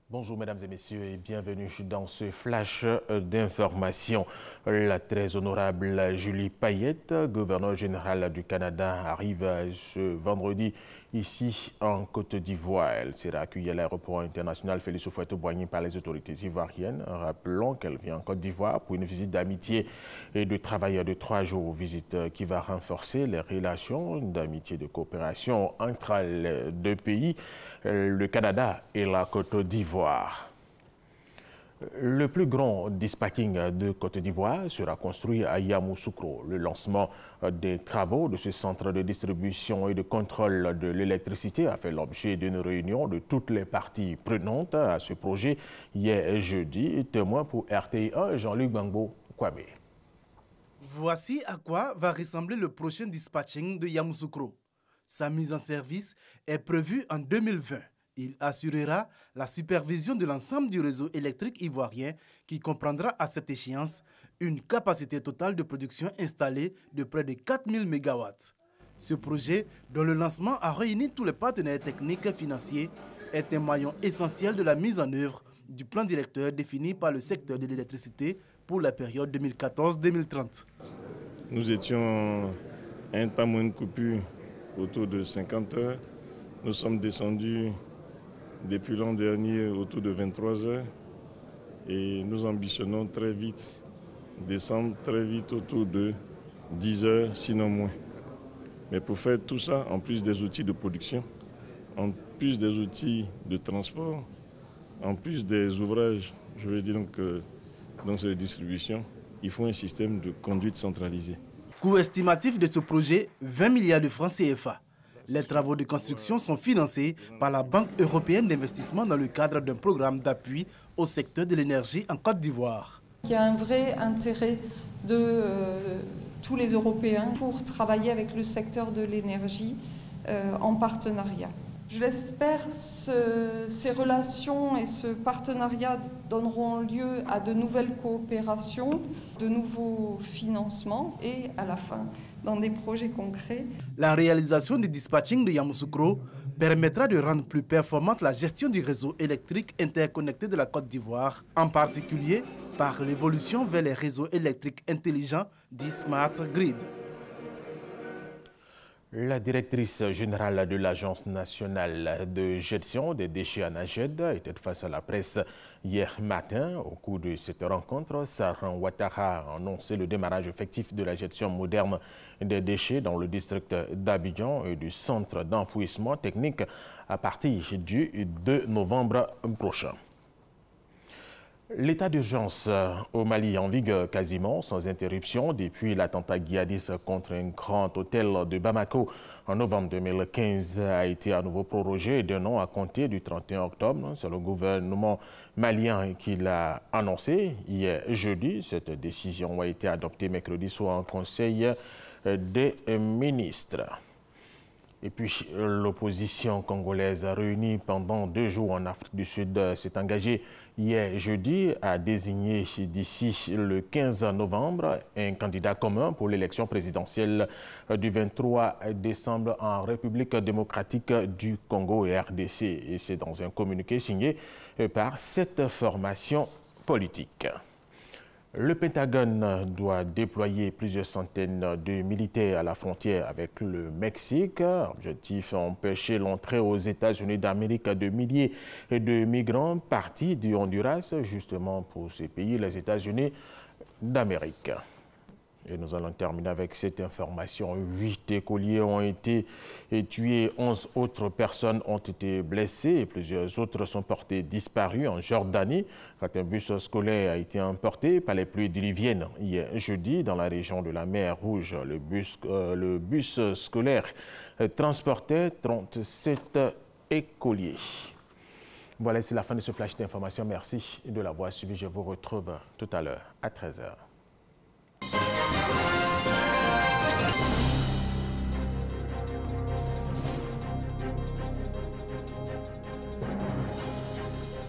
Bonjour mesdames et messieurs et bienvenue dans ce flash d'information. La très honorable Julie Payette, gouverneure générale du Canada, arrive ce vendredi ici en Côte d'Ivoire. Elle sera accueillie à l'aéroport international Félix Houphouët-Boigny par les autorités ivoiriennes. Rappelons qu'elle vient en Côte d'Ivoire pour une visite d'amitié et de travail de 3 jours. Visite qui va renforcer les relations d'amitié et de coopération entre les deux pays, le Canada et la Côte d'Ivoire. Le plus grand dispatching de Côte d'Ivoire sera construit à Yamoussoukro. Le lancement des travaux de ce centre de distribution et de contrôle de l'électricité a fait l'objet d'une réunion de toutes les parties prenantes à ce projet hier jeudi. Témoin pour RTI1, Jean-Luc Gbangbo Kwame. Voici à quoi va ressembler le prochain dispatching de Yamoussoukro. Sa mise en service est prévue en 2020. Il assurera la supervision de l'ensemble du réseau électrique ivoirien qui comprendra à cette échéance une capacité totale de production installée de près de 4000 MW. Ce projet, dont le lancement a réuni tous les partenaires techniques et financiers, est un maillon essentiel de la mise en œuvre du plan directeur défini par le secteur de l'électricité pour la période 2014-2030. Nous étions à un temps moins de coupure autour de 50 heures. Nous sommes descendus depuis l'an dernier autour de 23 heures et nous ambitionnons très vite, descendre très vite autour de 10 heures, sinon moins. Mais pour faire tout ça, en plus des outils de production, en plus des outils de transport, en plus des ouvrages, je veux dire donc c'est la distribution, il faut un système de conduite centralisée. Coût estimatif de ce projet, 20 milliards de francs CFA. Les travaux de construction sont financés par la Banque européenne d'investissement dans le cadre d'un programme d'appui au secteur de l'énergie en Côte d'Ivoire. Il y a un vrai intérêt de tous les Européens pour travailler avec le secteur de l'énergie en partenariat. Je l'espère, ces relations et ce partenariat donneront lieu à de nouvelles coopérations, de nouveaux financements et à la fin, dans des projets concrets. La réalisation du dispatching de Yamoussoukro permettra de rendre plus performante la gestion du réseau électrique interconnecté de la Côte d'Ivoire, en particulier par l'évolution vers les réseaux électriques intelligents dits Smart Grid. La directrice générale de l'Agence nationale de gestion des déchets ANAGED était face à la presse hier matin. Au cours de cette rencontre, Saran Ouattara a annoncé le démarrage effectif de la gestion moderne des déchets dans le district d'Abidjan et du centre d'enfouissement technique à partir du 2 novembre prochain. L'état d'urgence au Mali en vigueur quasiment sans interruption depuis l'attentat djihadiste contre un grand hôtel de Bamako en novembre 2015 a été à nouveau prorogé d'un an à compter du 31 octobre. C'est le gouvernement malien qui l'a annoncé hier jeudi. Cette décision a été adoptée mercredi soir en Conseil des ministres. Et puis, l'opposition congolaise réunie pendant 2 jours en Afrique du Sud s'est engagée hier jeudi à désigner d'ici le 15 novembre un candidat commun pour l'élection présidentielle du 23 décembre en République démocratique du Congo et RDC. Et c'est dans un communiqué signé par cette formation politique. Le Pentagone doit déployer plusieurs centaines de militaires à la frontière avec le Mexique. Objectif, empêcher l'entrée aux États-Unis d'Amérique de milliers de migrants partis du Honduras, justement pour ces pays, les États-Unis d'Amérique. Et nous allons terminer avec cette information. 8 écoliers ont été tués, 11 autres personnes ont été blessées et plusieurs autres sont portés disparus en Jordanie. Quand un bus scolaire a été emporté par les pluies diluviennes hier jeudi dans la région de la mer Rouge. Le bus scolaire transportait 37 écoliers. Voilà, c'est la fin de ce flash d'information. Merci de l'avoir suivi. Je vous retrouve tout à l'heure à 13 h.